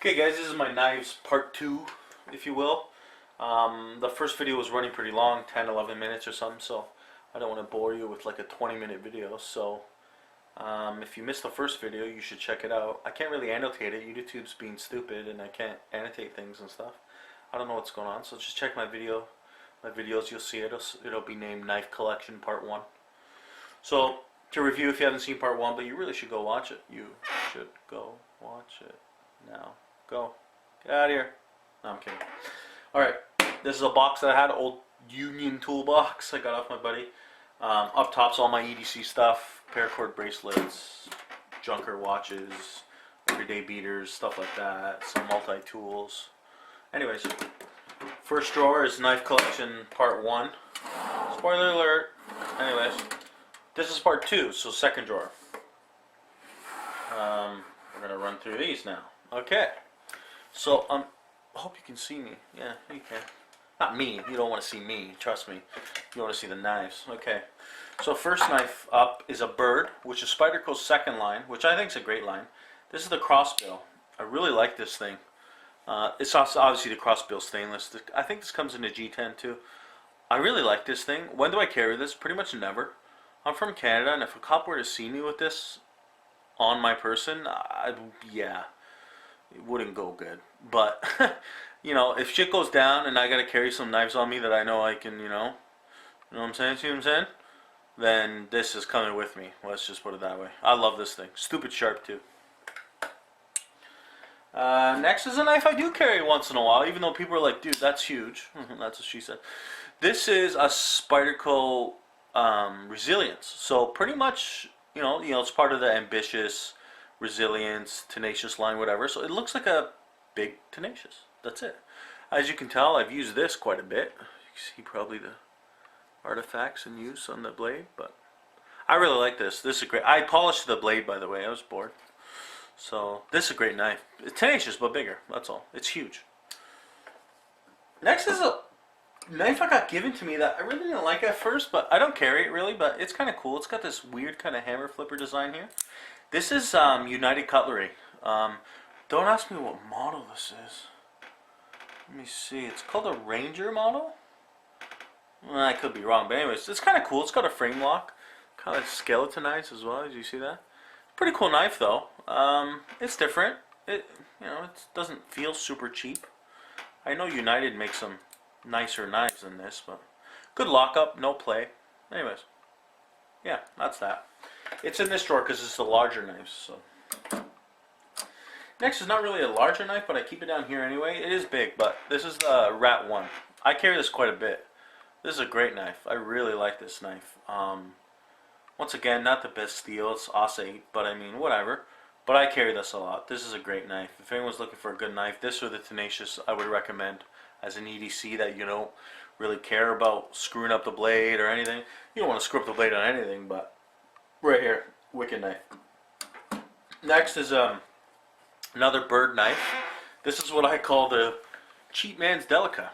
Okay guys, this is my knives part 2, if you will. The first video was running pretty long, 10-11 minutes or something, so I don't want to bore you with like a 20-minute video. So if you missed the first video, you should check it out. I can't really annotate it. YouTube's being stupid and I can't annotate things and stuff. I don't know what's going on, so just check my videos, you'll see it. It'll be named Knife Collection Part 1. So to review, if you haven't seen Part 1, but you really should go watch it. You should go watch it now. Go. Get out of here. No, I'm kidding. Alright, this is a box that I had, old Union toolbox I got off my buddy. Up top's all my EDC stuff, paracord bracelets, junker watches, everyday beaters, stuff like that, some multi-tools. Anyways, first drawer is Knife Collection Part 1. Spoiler alert. Anyways, this is Part 2, so second drawer. We're going to run through these now. Okay. So, I hope you can see me. Yeah, you can. Not me. You don't want to see me. Trust me. You want to see the knives. Okay. So, first knife up is a Bird, which is Spyderco's second line, which I think is a great line. This is the crossbill. I really like this thing. It's obviously the crossbill stainless. I think this comes in a G10 too. I really like this thing. When do I carry this? Pretty much never. I'm from Canada, and if a cop were to see me with this on my person, yeah. It wouldn't go good, but you know, if shit goes down and I gotta carry some knives on me that I know I can, you know what I'm saying? See what I'm saying? Then this is coming with me. Let's just put it that way. I love this thing. Stupid sharp too. Next is a knife I do carry once in a while, even though people are like, "Dude, that's huge." That's what she said. This is a Spyderco Resilience. So pretty much, you know, it's part of the Ambitious, Resilience, Tenacious line, whatever. So it looks like a big Tenacious. That's it. As you can tell, I've used this quite a bit. You can see probably the artifacts in use on the blade, but I really like this. This is great. I polished the blade, by the way. I was bored. So this is a great knife. It's Tenacious, but bigger. That's all. It's huge. Next is a knife I got given to me that I really didn't like at first, but I don't carry it really, but it's kind of cool. It's got this weird kind of hammer flipper design here. This is United Cutlery. Don't ask me what model this is. Let me see. It's called a Ranger model? Well, I could be wrong, but anyways, it's kind of cool. It's got a frame lock. Kind of skeletonized as well. Did you see that? Pretty cool knife though. It's different. It doesn't feel super cheap. I know United makes some nicer knives than this, but good lockup, no play. Anyways, yeah, that's that. It's in this drawer because it's the larger knives. So next is not really a larger knife, but I keep it down here anyway. It is big, but this is the Rat 1. I carry this quite a bit. This is a great knife. I really like this knife. Once again, not the best steel. It's AS 8, but I mean, whatever. But I carry this a lot. This is a great knife. If anyone's looking for a good knife, this or the Tenacious, I would recommend as an EDC that you don't really care about screwing up the blade or anything. You don't want to screw up the blade on anything, but right here, wicked knife. Next is another Bird knife. This is what I call the cheap man's Delica.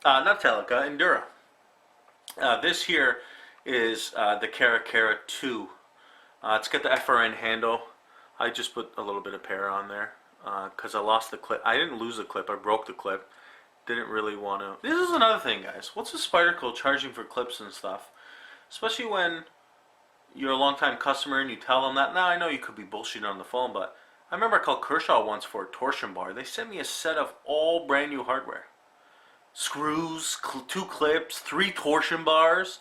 Not Delica, Endura. This here is the Caracara 2. It's got the FRN handle. I just put a little bit of para on there because I lost the clip. I didn't lose the clip. I broke the clip. Didn't really want to. This is another thing, guys. What's the Spyderco charging for clips and stuff? Especially when you're a long-time customer and you tell them that. Now, I know you could be bullshitting on the phone, but I remember I called Kershaw once for a torsion bar. They sent me a set of all brand new hardware. Screws, 2 clips, 3 torsion bars.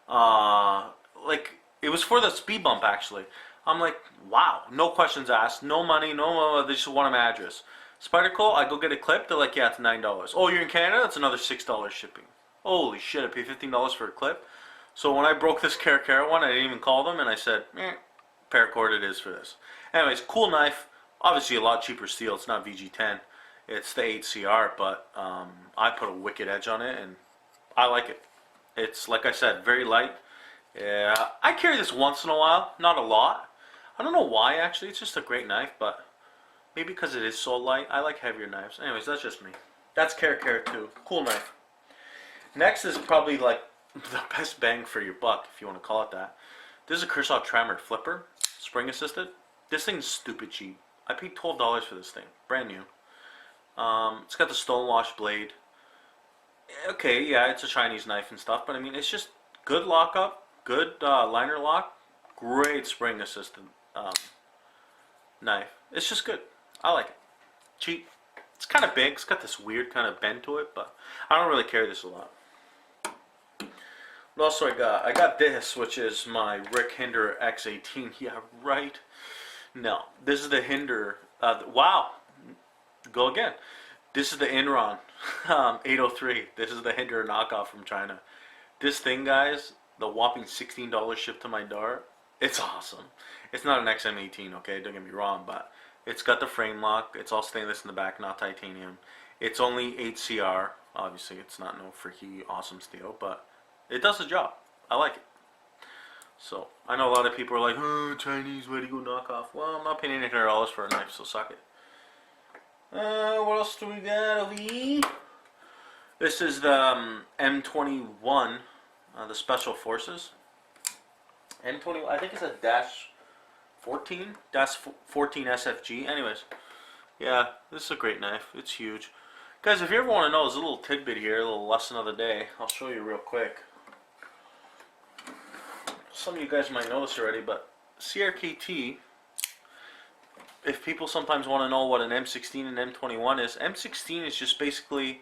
Like, it was for the speed bump, actually. I'm like, wow, no questions asked, no money, they just want an address. Spyderco, I go get a clip, they're like, yeah, it's $9. Oh, you're in Canada? That's another $6 shipping. Holy shit, I paid $15 for a clip. So when I broke this Caracara one, I didn't even call them, and I said, paracord it is for this. Anyways, cool knife. Obviously a lot cheaper steel. It's not VG10. It's the 8CR, but I put a wicked edge on it, and I like it. It's, like I said, very light. Yeah, I carry this once in a while, not a lot. I don't know why, actually. It's just a great knife, but maybe because it is so light. I like heavier knives. Anyways, that's just me. That's Caracara 2. Cool knife. Next is probably like the best bang for your buck, if you want to call it that. This is a Kershaw Trammer Flipper, spring assisted. This thing's stupid cheap. I paid $12 for this thing, brand new. It's got the stonewash blade. Okay, yeah, it's a Chinese knife and stuff, but I mean, it's just good lockup, good liner lock, great spring assisted um, knife. It's just good. I like it. Cheap. It's kind of big. It's got this weird kind of bend to it, but I don't really carry this a lot. What else do I got? I got this, which is my Rick Hinder X18. Yeah, right. No, this is the Hinder. Wow, go again. This is the Inron 803. This is the Hinder knockoff from China. This thing, guys, the whopping $16 shipped to my door. It's awesome. It's not an XM18, okay? Don't get me wrong, but it's got the frame lock. It's all stainless in the back, not titanium. It's only 8CR. Obviously, it's not no freaky awesome steel, but it does the job. I like it. So, I know a lot of people are like, oh, Chinese, where do you go knock off? Well, I'm not paying $800 for a knife, so suck it. What else do we got over here? This is the M21, the Special Forces. M21, I think it's a dash 14 SFG. Anyways, yeah, this is a great knife. It's huge. Guys, if you ever want to know, there's a little tidbit here, a little lesson of the day. I'll show you real quick. Some of you guys might know this already, but CRKT, if people sometimes want to know what an M16 and M21 is, M16 is just basically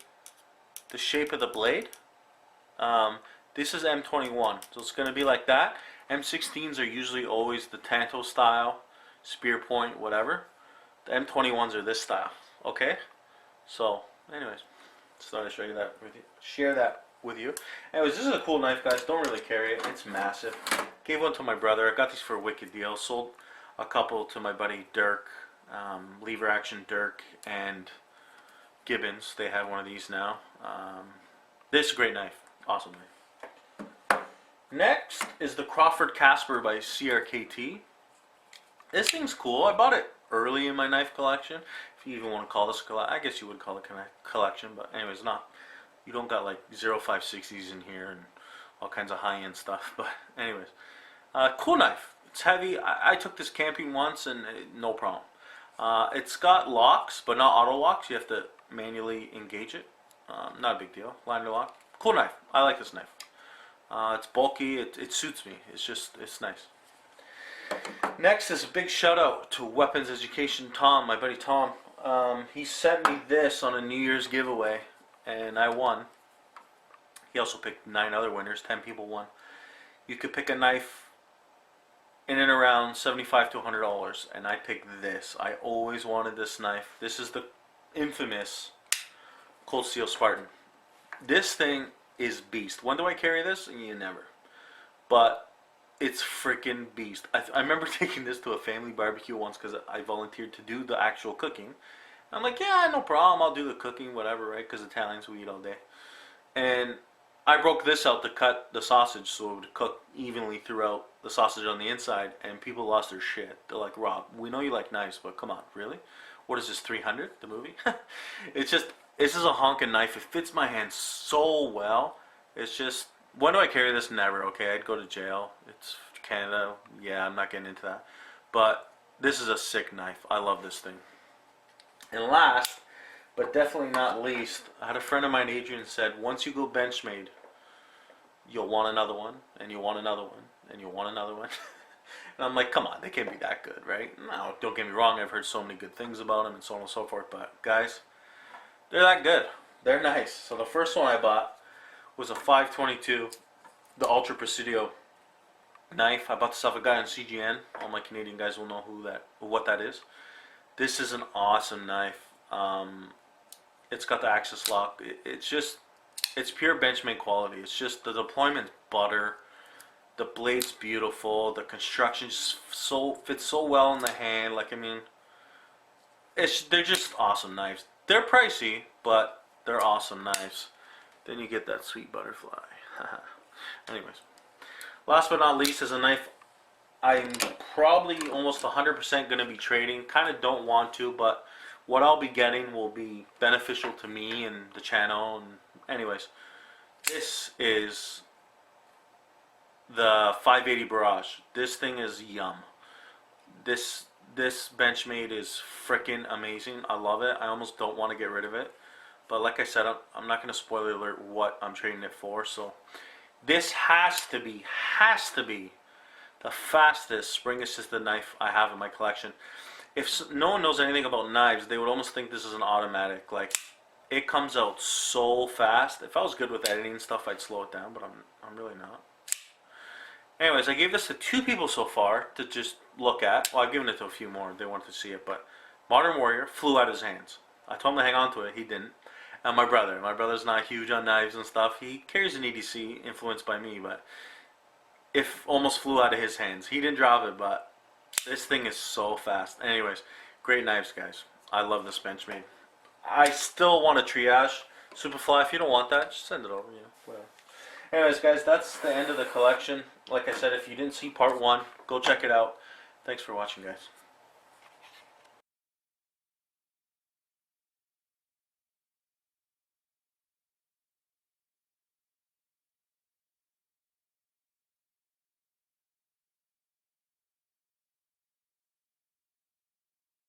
the shape of the blade. This is M21, so it's going to be like that. M16s are usually always the Tanto style, spear point, whatever. The M21s are this style, okay? So, anyways, just thought I'd show you that with you. Share that with you. Anyways, this is a cool knife, guys. Don't really carry it. It's massive. Gave one to my brother. I got these for a wicked deal. Sold a couple to my buddy Dirk, Lever Action Dirk, and Gibbons. They have one of these now. This is a great knife. Awesome knife. Next is the Crawford Casper by CRKT. This thing's cool. I bought it early in my knife collection. If you even want to call this a collection, I guess you would call it a collection, but anyways, not. You don't got like 0560s in here and all kinds of high-end stuff, but anyways. Cool knife. It's heavy. I took this camping once and no problem. It's got locks, but not auto locks. You have to manually engage it. Not a big deal. Liner lock. Cool knife. I like this knife. It's bulky. It suits me. It's nice. Next is a big shout out to Weapons Education Tom, my buddy Tom. He sent me this on a New Year's giveaway, and I won. He also picked 9 other winners. 10 people won. You could pick a knife in and around $75 to $100, and I picked this. I always wanted this knife. This is the infamous Cold Steel Spartan. This thing is beast. When do I carry this? You never. But it's freaking beast. I remember taking this to a family barbecue once because I volunteered to do the actual cooking. I'm like, yeah, no problem. I'll do the cooking, whatever, right? Because Italians, we eat all day. And I broke this out to cut the sausage so it would cook evenly throughout the sausage on the inside, and people lost their shit. They're like, Rob, we know you like knives, but come on, really? What is this, 300, the movie? It's just, this is a honking knife. It fits my hand so well. It's just, when do I carry this? Never, okay? I'd go to jail. It's Canada. Yeah, I'm not getting into that. But this is a sick knife. I love this thing. And last, but definitely not least, I had a friend of mine, Adrian, said, once you go Benchmade, you'll want another one, and you'll want another one, and you'll want another one. And I'm like, come on, they can't be that good, right? No, don't get me wrong, I've heard so many good things about them and so on and so forth, but guys, they're that good. They're nice. So the first one I bought was a 522, the Ultra Presidio knife. I bought this off a guy on CGN. All my Canadian guys will know what that is. This is an awesome knife. It's got the Axis lock. It's pure Benchmade quality. It's just the deployment's butter. The blade's beautiful. The construction just fits so well in the hand. Like, I mean, they're just awesome knives. They're pricey, but they're awesome knives. Then you get that sweet butterfly. Anyways, last but not least is a knife I'm probably almost 100% going to be trading. Kind of don't want to, but what I'll be getting will be beneficial to me and the channel. And anyways, this is the 580 Barrage. This thing is yum. This This Benchmade is freaking amazing. I love it. I almost don't want to get rid of it. But like I said, I'm not going to spoiler alert what I'm trading it for. So this has to be the fastest spring-assisted knife I have in my collection. If no one knows anything about knives, they would almost think this is an automatic. Like, it comes out so fast. If I was good with editing and stuff, I'd slow it down, but I'm really not. Anyways, I gave this to 2 people so far to just look at. Well, I've given it to a few more. They wanted to see it, but Modern Warrior flew out of his hands. I told him to hang on to it. He didn't. And my brother's not huge on knives and stuff. He carries an EDC influenced by me, but it almost flew out of his hands. He didn't drop it, but this thing is so fast. Anyways, great knives, guys. I love this Benchmade. I still want a Triage Superfly. If you don't want that, just send it over. Whatever. Anyways, guys, that's the end of the collection. Like I said, if you didn't see part 1, go check it out. Thanks for watching, guys.